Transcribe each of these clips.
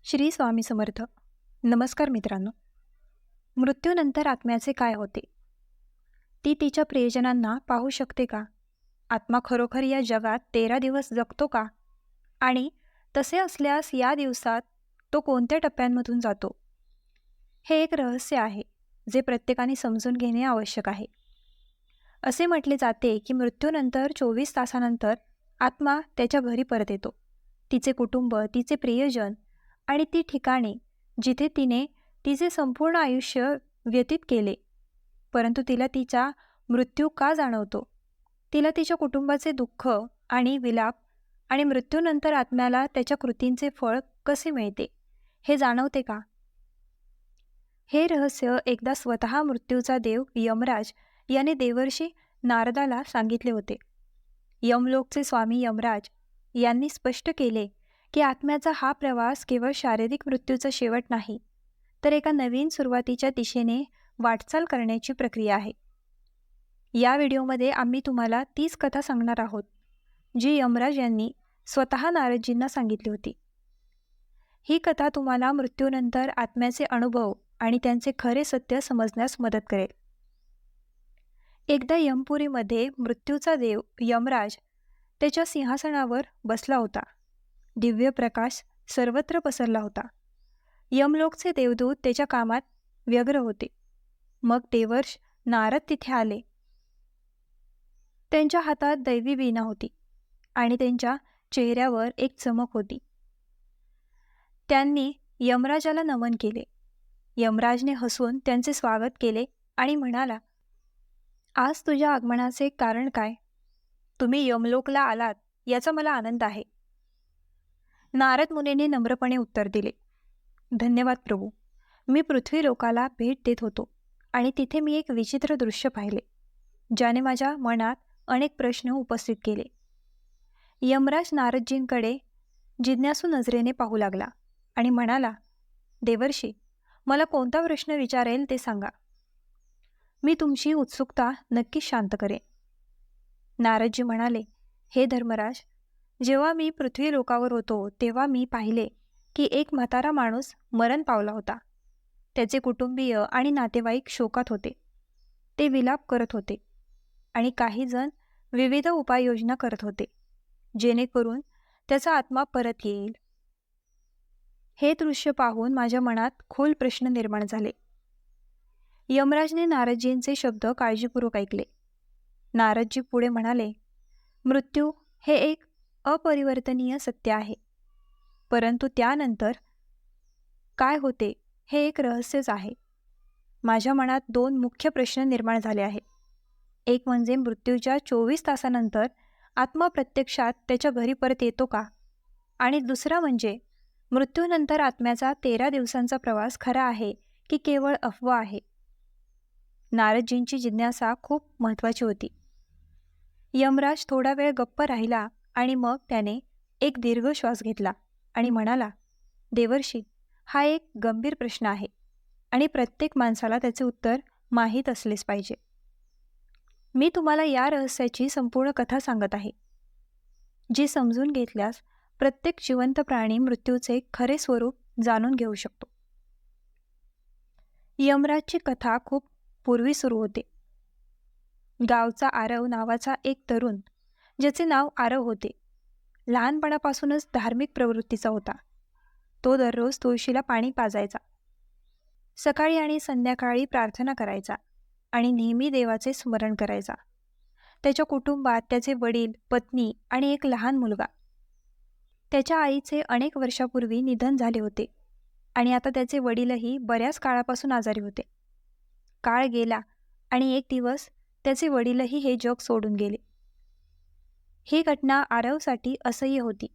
श्री स्वामी समर्थ. नमस्कार मित्रांनो. मृत्यूनंतर आत्म्याचे काय होते? ती तिच्या प्रियजनांना पाहू शकते का? आत्मा खरोखर या जगात 13 दिवस जगतो का? आणि तसे असल्यास या दिवसात तो कोणत्या टप्प्यांमधून जातो? हे एक रहस्य आहे, जे प्रत्येकाने समजून घेणे आवश्यक आहे. असे म्हटले जाते की मृत्यूनंतर 24 तासानंतर आत्मा त्याच्या घरी परत येतो. तिचे कुटुंब, तिचे प्रियजन आणि ती ठिकाणे जिथे तिने तिचे संपूर्ण आयुष्य व्यतीत केले. परंतु तिला तिचा मृत्यू का जाणवतो? तिला तिच्या कुटुंबाचे दुःख आणि विलाप आणि मृत्यूनंतर आत्म्याला त्याच्या कृतींचे फळ कसे मिळते हे जाणवते का? हे रहस्य एकदा स्वतः मृत्यूचा देव यमराज याने देवर्षी नारदाला सांगितले होते. यमलोकचे स्वामी यमराज यांनी स्पष्ट केले की आत्म्याचा हा प्रवास केवळ शारीरिक मृत्यूचा शेवट नाही, तर एका नवीन सुरुवातीच्या दिशेने वाटचाल करण्याची प्रक्रिया आहे. या व्हिडिओमध्ये आम्ही तुम्हाला तीच कथा सांगणार आहोत, जी यमराज यांनी स्वतः नारदजींना सांगितली होती. ही कथा तुम्हाला मृत्यूनंतर आत्म्याचे अनुभव आणि त्यांचे खरे सत्य समजण्यास मदत करेल. एकदा यमपुरीमध्ये मृत्यूचा देव यमराज त्याच्या सिंहासनावर बसला होता. दिव्य प्रकाश सर्वत्र पसरला होता. यमलोकचे देवदूत त्याच्या कामात व्यग्र होते. मग देवर्ष नारद तिथे आले. त्यांच्या हातात दैवी वीणा होती आणि त्यांच्या चेहऱ्यावर एक चमक होती. त्यांनी यमराजाला नमन केले. यमराजने हसून त्यांचे स्वागत केले आणि म्हणाला, आज तुझ्या आगमनाचे कारण काय? तुम्ही यमलोकला आलात याचा मला आनंद आहे. नारद मुनीने नम्रपणे उत्तर दिले, धन्यवाद प्रभू. मी पृथ्वी लोकाला भेट देत होतो आणि तिथे मी एक विचित्र दृश्य पाहिले, ज्याने माझ्या मनात अनेक प्रश्न उपस्थित केले. यमराज नारदजींकडे जिज्ञासू नजरेने पाहू लागला आणि म्हणाला, देवर्षी, मला कोणता प्रश्न विचारेल ते सांगा. मी तुमची उत्सुकता नक्कीच शांत करेन. नारदजी म्हणाले, हे धर्मराज, जेव्हा मी पृथ्वी लोकावर होतो तेव्हा मी पाहिले की एक म्हातारा माणूस मरण पावला होता. त्याचे कुटुंबीय आणि नातेवाईक शोकात होते. ते विलाप करत होते आणि काही जण विविध उपाययोजना करत होते, जेणेकरून त्याचा आत्मा परत येईल. हे दृश्य पाहून माझ्या मनात खोल प्रश्न निर्माण झाले. यमराजने नारदजींचे शब्द काळजीपूर्वक ऐकले. नारदजी पुढे म्हणाले, मृत्यू हे एक अपरिवर्तनीय सत्य आहे, परंतु त्यानंतर काय होते हे एक रहस्यच आहे. माझ्या मनात दोन मुख्य प्रश्न निर्माण झाले आहेत. एक म्हणजे मृत्यूच्या 24 तासानंतर आत्मा प्रत्यक्षात त्याच्या घरी परत येतो का? आणि दुसरा म्हणजे मृत्यूनंतर आत्म्याचा 13 दिवसांचा प्रवास खरा आहे की केवळ अफवा आहे? नारदजींची जिज्ञासा खूप महत्त्वाची होती. यमराज थोडा वेळ गप्प राहिला आणि मग त्याने एक दीर्घ श्वास घेतला आणि म्हणाला, देवर्षी, हा एक गंभीर प्रश्न आहे आणि प्रत्येक माणसाला त्याचे उत्तर माहीत असलेच पाहिजे. मी तुम्हाला या रहस्याची संपूर्ण कथा सांगत आहे, जी समजून घेतल्यास प्रत्येक जिवंत प्राणी मृत्यूचे खरे स्वरूप जाणून घेऊ शकतो. यमराजची कथा खूप पूर्वी सुरू होते. गावचा आरव नावाचा एक तरुण, ज्याचे नाव आरव होते, लहानपणापासूनच धार्मिक प्रवृत्तीचा होता. तो दररोज तुळशीला पाणी पाजायचा, सकाळी आणि संध्याकाळी प्रार्थना करायचा आणि नेहमी देवाचे स्मरण करायचा. त्याच्या कुटुंबात त्याचे वडील, पत्नी आणि एक लहान मुलगा. त्याच्या आईचे अनेक वर्षापूर्वी निधन झाले होते आणि आता त्याचे वडीलही बऱ्याच काळापासून आजारी होते. काळ गेला आणि एक दिवस त्याचे वडीलही हे जग सोडून गेले. ही घटना आरवसाठी असह्य होती.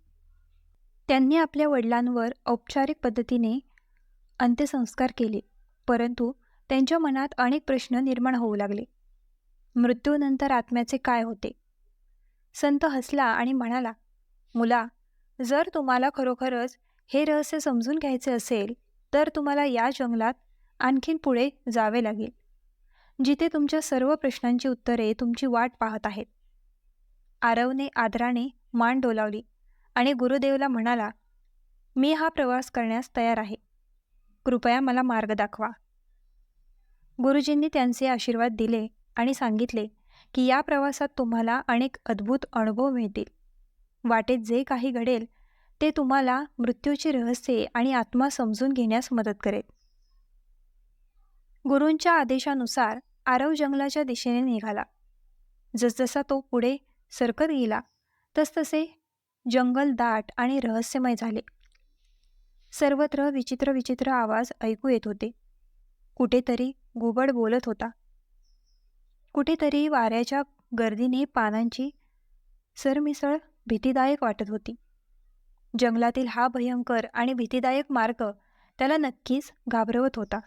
त्यांनी आपल्या वडिलांवर औपचारिक पद्धतीने अंत्यसंस्कार केले, परंतु त्यांच्या मनात अनेक प्रश्न निर्माण होऊ लागले. मृत्यूनंतर आत्म्याचे काय होते? संत हसला आणि म्हणाला, मुला, जर तुम्हाला खरोखरच हे रहस्य समजून घ्यायचे असेल तर तुम्हाला या जंगलात आणखीन पुढे जावे लागेल, जिथे तुमच्या सर्व प्रश्नांची उत्तरे तुमची वाट पाहत आहेत. आरवने आदराने मान डोलावली आणि गुरुदेवला म्हणाला, मी हा प्रवास करण्यास तयार आहे. कृपया मला मार्ग दाखवा. गुरुजींनी त्यांचे आशीर्वाद दिले आणि सांगितले की या प्रवासात तुम्हाला अनेक अद्भुत अनुभव मिळतील. वाटेत जे काही घडेल ते तुम्हाला मृत्यूची रहस्ये आणि आत्मा समजून घेण्यास मदत करेल. गुरूंच्या आदेशानुसार आरव जंगलाच्या दिशेने निघाला. जसजसा तो पुढे सरकत गेला तसतसे जंगल दाट आणि रहस्यमय झाले. सर्वत्र विचित्र विचित्र आवाज ऐकू येत होते. कुठेतरी घुबड बोलत होता. कुठेतरी वाऱ्याच्या गर्दीने पानांची सरमिसळ भीतीदायक वाटत होती. जंगलातील हा भयंकर आणि भीतीदायक मार्ग त्याला नक्कीच घाबरवत होता.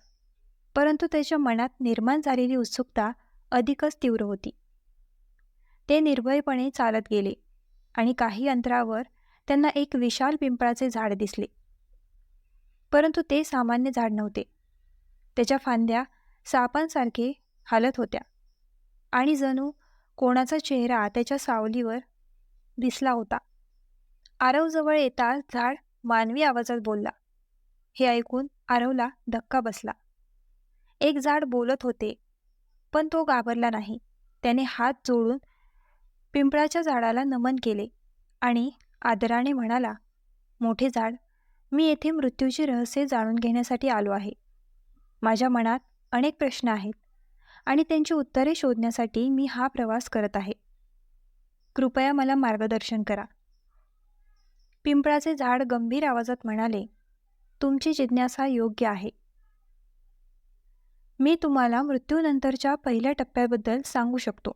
परंतु त्याच्या मनात निर्माण झालेली उत्सुकता अधिकच तीव्र होती. ते निर्भयपणे चालत गेले आणि काही अंतरावर त्यांना एक विशाल पिंपळाचे झाड दिसले. परंतु ते सामान्य झाड नव्हते. त्याच्या फांद्या सापांसारखे हालत होत्या आणि जणू कोणाचा चेहरा त्याच्या सावलीवर दिसला होता. आरवजवळ येताच झाड मानवी आवाजात बोलला. हे ऐकून आरवला धक्का बसला. एक झाड बोलत होते, पण तो घाबरला नाही. त्याने हात जोडून पिंपळाच्या झाडाला नमन केले आणि आदराने म्हणाला, मोठे झाड, मी येथे मृत्यूची रहस्ये जाणून घेण्यासाठी आलो आहे. माझ्या मनात अनेक प्रश्न आहेत आणि त्यांची उत्तरे शोधण्यासाठी मी हा प्रवास करत आहे. कृपया मला मार्गदर्शन करा. पिंपळाचे झाड गंभीर आवाजात म्हणाले, तुमची जिज्ञासा योग्य आहे. मी तुम्हाला मृत्यूनंतरच्या पहिल्या टप्प्याबद्दल सांगू शकतो.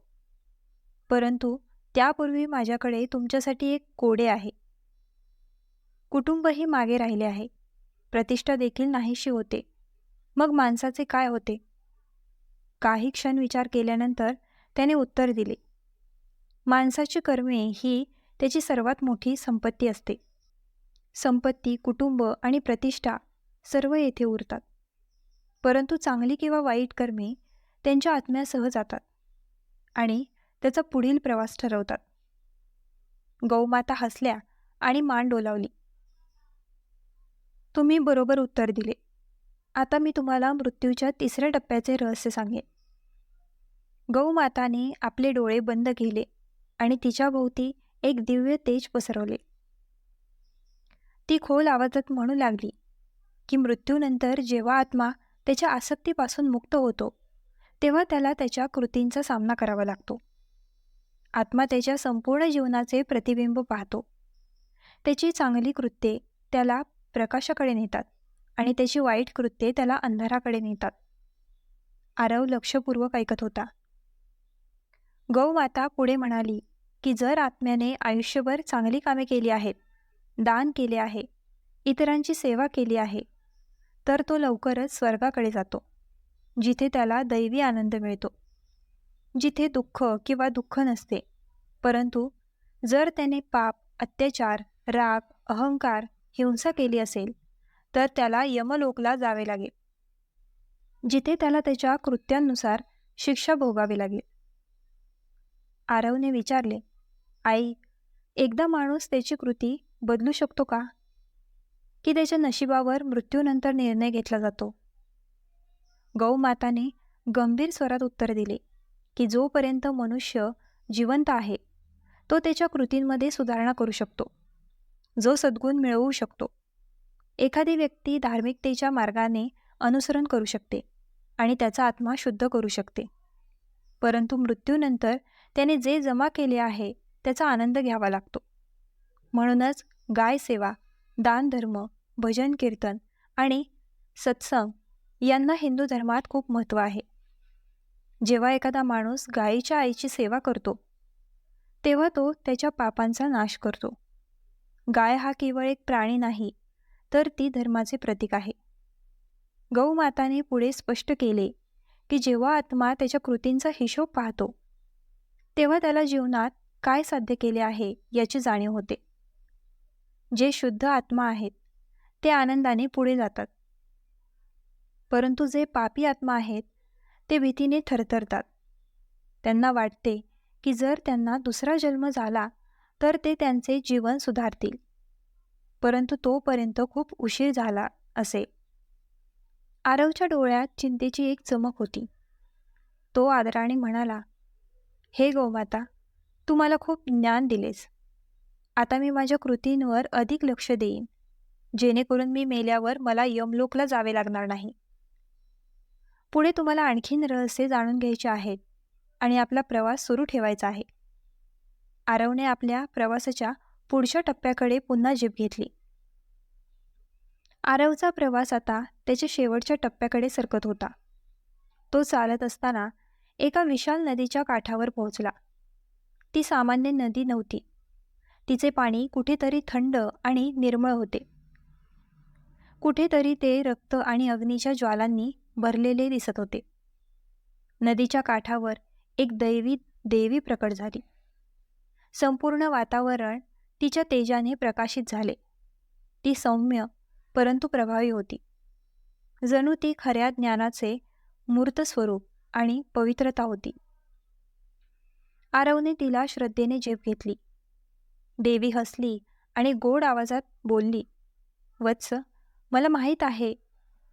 परंतु त्यापूर्वी माझ्याकडे तुमच्यासाठी एक कोडे आहे. कुटुंबही मागे राहिले आहे. प्रतिष्ठा देखील नाहीशी होते. मग माणसाचे काय होते? काही क्षण विचार केल्यानंतर त्याने उत्तर दिले, माणसाची कर्मे ही त्याची सर्वात मोठी संपत्ती असते. संपत्ती, कुटुंब आणि प्रतिष्ठा सर्व येथे उरतात. परंतु चांगली किंवा वाईट कर्मे त्यांच्या आत्म्यासह जातात आणि त्याचा पुढील प्रवास ठरवतात. गौमाता हसल्या आणि मान डोलावली. तुम्ही बरोबर उत्तर दिले. आता मी तुम्हाला मृत्यूच्या तिसऱ्या टप्प्याचे रहस्य सांगेन. गौमाताने आपले डोळे बंद केले आणि तिच्याभोवती एक दिव्य तेज पसरवले. ती खोल आवाजात म्हणू लागली की मृत्यूनंतर जेव्हा आत्मा त्याच्या आसक्तीपासून मुक्त होतो तेव्हा त्याला त्याच्या कृतींचा सामना करावा लागतो. आत्मा त्याच्या संपूर्ण जीवनाचे प्रतिबिंब पाहतो. त्याची चांगली कृत्ये त्याला प्रकाशाकडे नेतात आणि त्याची वाईट कृत्ये त्याला अंधाराकडे नेतात. आरव लक्षपूर्वक ऐकत होता. गौमाता पुढे म्हणाली की जर आत्म्याने आयुष्यभर चांगली कामे केली आहेत, दान केले आहे, इतरांची सेवा केली आहे, तर तो लवकरच स्वर्गाकडे जातो, जिथे त्याला दैवी आनंद मिळतो, जिथे दुःख किंवा दुःख नसते. परंतु जर त्याने पाप, अत्याचार, राग, अहंकार, हिंसा केली असेल तर त्याला यमलोकला जावे लागेल, जिथे त्याला त्याच्या कृत्यांनुसार शिक्षा भोगावी लागेल. आरवने विचारले, आई, एकदा माणूस त्याची कृती बदलू शकतो का? की त्याच्या नशिबावर मृत्यूनंतर निर्णय घेतला जातो? गौमाताने गंभीर स्वरात उत्तर दिले की जोपर्यंत मनुष्य जिवंत आहे तो त्याच्या कृतींमध्ये सुधारणा करू शकतो, जो सद्गुण मिळवू शकतो. एखादी व्यक्ती धार्मिकतेच्या मार्गाने अनुसरण करू शकते आणि त्याचा आत्मा शुद्ध करू शकते. परंतु मृत्यूनंतर त्याने जे जमा केले आहे त्याचा आनंद घ्यावा लागतो. म्हणूनच गाय सेवा, दानधर्म, भजन कीर्तन आणि सत्संग यांना हिंदू धर्मात खूप महत्त्व आहे. जेव्हा एखादा माणूस गायीच्या आईची सेवा करतो तेव्हा तो त्याच्या पापांचा नाश करतो. गाय हा केवळ एक प्राणी नाही, तर ती धर्माचे प्रतीक आहे. गौमाताने पुढे स्पष्ट केले की जेव्हा आत्मा त्याच्या कृतींचा हिशोब पाहतो तेव्हा त्याला जीवनात काय साध्य केले आहे याची जाणीव होते. जे शुद्ध आत्मा आहेत ते आनंदाने पुढे जातात, परंतु जे पापी आत्मा आहेत ते भीतीने थरथरतात. त्यांना वाटते की जर त्यांना दुसरा जन्म झाला तर ते त्यांचे जीवन सुधारतील. परंतु तोपर्यंत खूप उशीर झाला असे. आरवच्या डोळ्यात चिंतेची एक चमक होती. तो आदराने म्हणाला, हे गोमाता, तू मला खूप ज्ञान दिलेस. आता मी माझ्या कृतींवर अधिक लक्ष देईन, जेणेकरून मी मेल्यावर मला यमलोकला जावे लागणार नाही. पुढे तुम्हाला आणखीन रहस्ये जाणून घ्यायची आहेत आणि आपला प्रवास सुरू ठेवायचा आहे. आरवने आपल्या प्रवासाच्या पुढच्या टप्प्याकडे पुन्हा जीभ घेतली. आरवचा प्रवास आता त्याच्या शेवटच्या टप्प्याकडे सरकत होता. तो चालत असताना एका विशाल नदीच्या काठावर पोहोचला. ती सामान्य नदी नव्हती. तिचे पाणी कुठेतरी थंड आणि निर्मळ होते. कुठेतरी ते रक्त आणि अग्नीच्या ज्वालांनी भरलेले दिसत होते. नदीच्या काठावर एक देवी प्रकट झाली. संपूर्ण वातावरण तिच्या तेजाने प्रकाशित झाले. ती सौम्य परंतु प्रभावी होती. जणू ती खऱ्या ज्ञानाचे मूर्त स्वरूप आणि पवित्रता होती. आरवने तिला श्रद्धेने झेप घेतली. देवी हसली आणि गोड आवाजात बोलली, वत्स, मला माहीत आहे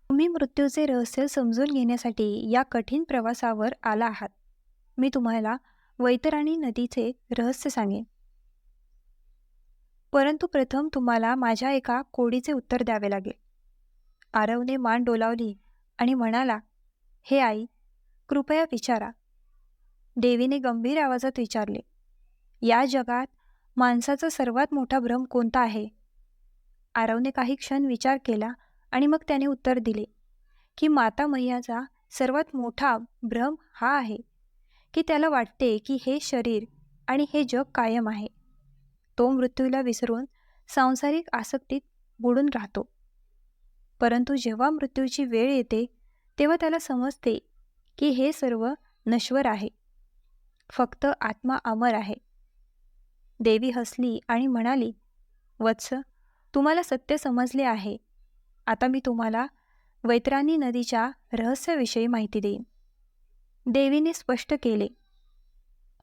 तुम्ही मृत्यूचे रहस्य समजून घेण्यासाठी या कठीण प्रवासावर आला आहात. मी तुम्हाला वैतरणी नदीचे रहस्य सांगेन. परंतु प्रथम तुम्हाला माझ्या एका कोडीचे उत्तर द्यावे लागेल. आरवने मान डोलावली आणि म्हणाला, हे आई, कृपया विचारा. देवीने गंभीर आवाजात विचारले, या जगात माणसाचा सर्वात मोठा भ्रम कोणता आहे? आरवने काही क्षण विचार केला आणि मग त्याने उत्तर दिले की माता मैयाचा सर्वात मोठा भ्रम हा आहे की त्याला वाटते की हे शरीर आणि हे जग कायम आहे. तो मृत्यूला विसरून सांसारिक आसक्तीत बुडून राहतो. परंतु जेव्हा मृत्यूची वेळ येते तेव्हा त्याला समजते की हे सर्व नश्वर आहे. फक्त आत्मा अमर आहे. देवी हसली आणि म्हणाली, वत्स, तुम्हाला सत्य समजले आहे. आता मी तुम्हाला वैतरणी नदीच्या रहस्याविषयी माहिती देईन. देवीने स्पष्ट केले,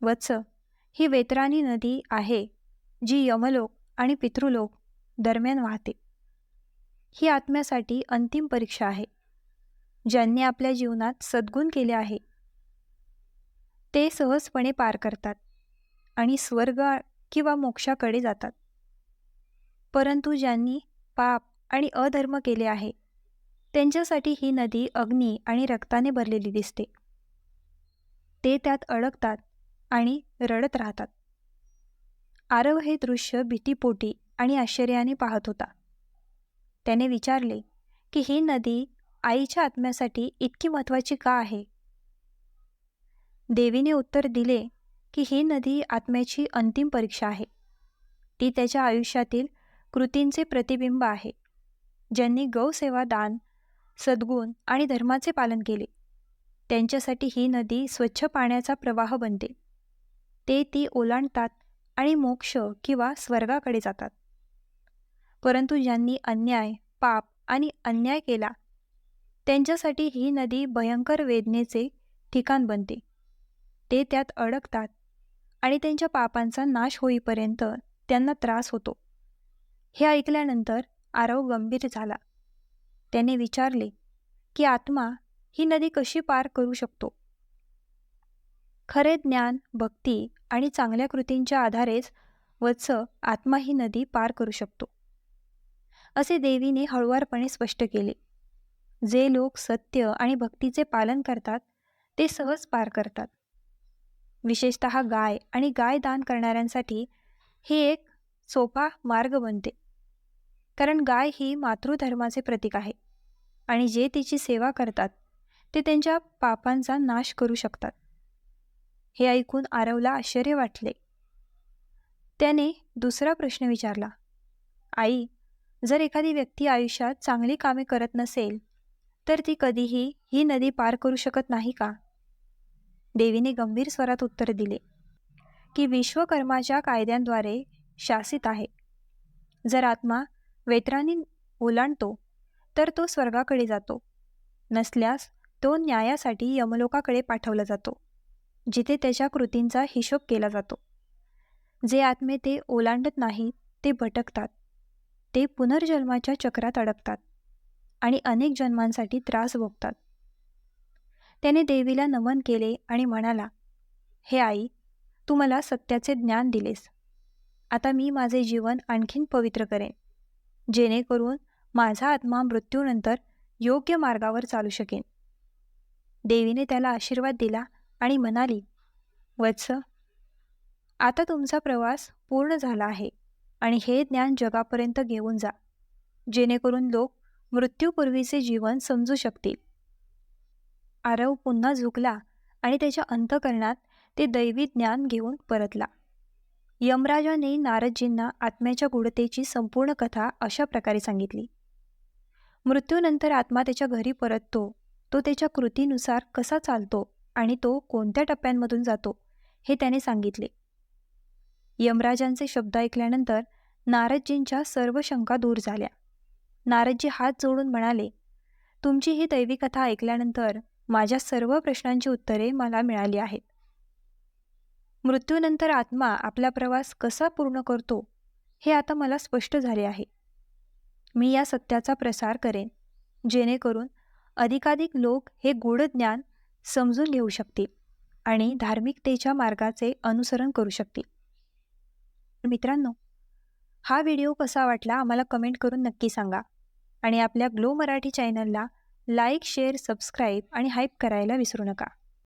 वत्स, ही वैतरणी नदी आहे जी यमलोक आणि पितृलोक दरम्यान वाहते. ही आत्म्यासाठी अंतिम परीक्षा आहे. ज्यांनी आपल्या जीवनात सद्गुण केले आहे ते सहजपणे पार करतात आणि स्वर्ग किंवा मोक्षाकडे जातात. परंतु ज्यांनी पाप आणि अधर्म केले आहे त्यांच्यासाठी ही नदी अग्नी आणि रक्ताने भरलेली दिसते. ते त्यात अडकतात आणि रडत राहतात. आरव हे दृश्य भीतीपोटी आणि आश्चर्याने पाहत होता. त्याने विचारले की ही नदी आईच्या आत्म्यासाठी इतकी महत्त्वाची का आहे? देवीने उत्तर दिले की ही नदी आत्म्याची अंतिम परीक्षा आहे. ती त्याच्या आयुष्यातील कृतींचे प्रतिबिंब आहे. ज्यांनी गौसेवा, दान, सद्गुण आणि धर्माचे पालन केले त्यांच्यासाठी ही नदी स्वच्छ पाण्याचा प्रवाह बनते. ते ती ओलांडतात आणि मोक्ष किंवा स्वर्गाकडे जातात. परंतु ज्यांनी अन्याय, पाप आणि अन्याय केला त्यांच्यासाठी ही नदी भयंकर वेदनेचे ठिकाण बनते. ते त्यात अडकतात आणि त्यांच्या पापांचा नाश होईपर्यंत त्यांना त्रास होतो. हे ऐकल्यानंतर आरव गंभीर झाला. त्याने विचारले की आत्मा ही नदी कशी पार करू शकतो? खरे ज्ञान, भक्ती आणि चांगल्या कृतींच्या आधारेच वत्स, आत्मा ही नदी पार करू शकतो, असे देवीने हळुवारपणे स्पष्ट केले. जे लोक सत्य आणि भक्तीचे पालन करतात ते सहज पार करतात. विशेषतः गाय आणि गाय दान करणाऱ्यांसाठी हे एक सोपा मार्ग बनते. कारण गाय ही मातृधर्माचे प्रतीक आहे आणि जे तिची सेवा करतात ते त्यांच्या पापांचा नाश करू शकतात. हे ऐकून आरवला आश्चर्य वाटले. त्याने दुसरा प्रश्न विचारला, आई, जर एखादी व्यक्ती आयुष्यात चांगली कामे करत नसेल तर ती कधीही ही नदी पार करू शकत नाही का? देवीने गंभीर स्वरात उत्तर दिले की विश्वकर्माच्या कायद्यांद्वारे शासित आहे. जर आत्मा वैतरणी ओलांडतो तर तो स्वर्गाकडे जातो. नसल्यास तो न्यायासाठी यमलोकाकडे पाठवला जातो, जिथे त्याच्या कृतींचा हिशोब केला जातो. जे आत्मे ते ओलांडत नाहीत ते भटकतात. ते पुनर्जन्माच्या चक्रात अडकतात आणि अनेक जन्मांसाठी त्रास भोगतात. त्याने देवीला नमन केले आणि म्हणाला, हे आई, तू मला सत्याचे ज्ञान दिलेस. आता मी माझे जीवन आणखीन पवित्र करेन, जेणेकरून माझा आत्मा मृत्यूनंतर योग्य मार्गावर चालू शकेन. देवीने त्याला आशीर्वाद दिला आणि म्हणाली, वत्स, आता तुमचा प्रवास पूर्ण झाला आहे आणि हे ज्ञान जगापर्यंत घेऊन जा, जेणेकरून लोक मृत्यूपूर्वीचे जीवन समजू शकतील. आरव पुन्हा झुकला आणि त्याच्या अंतःकरणात ते दैवी ज्ञान घेऊन परतला. यमराजाने नारदजींना आत्म्याच्या गूढतेची संपूर्ण कथा अशा प्रकारे सांगितली. मृत्यूनंतर आत्मा त्याच्या घरी परततो, तो त्याच्या कृतीनुसार कसा चालतो आणि तो कोणत्या टप्प्यांमधून जातो हे त्याने सांगितले. यमराजांचे शब्द ऐकल्यानंतर नारदजींच्या सर्व शंका दूर झाल्या. नारदजी हात जोडून म्हणाले, तुमची ही दैवी कथा ऐकल्यानंतर माझ्या सर्व प्रश्नांची उत्तरे मला मिळाली आहेत. मृत्यूनंतर आत्मा आपला प्रवास कसा पूर्ण करतो हे आता मला स्पष्ट झाले आहे. मी या सत्याचा प्रसार करेन, जेणेकरून अधिकाधिक लोक हे गूढ ज्ञान समजून घेऊ शकतील आणि धार्मिकतेच्या मार्गाचे अनुसरण करू शकतील. मित्रांनो, हा व्हिडिओ कसा वाटला आम्हाला कमेंट करून नक्की सांगा आणि आपल्या ग्लो मराठी चॅनलला लाईक, शेअर, सबस्क्राईब आणि हाईप करायला विसरू नका.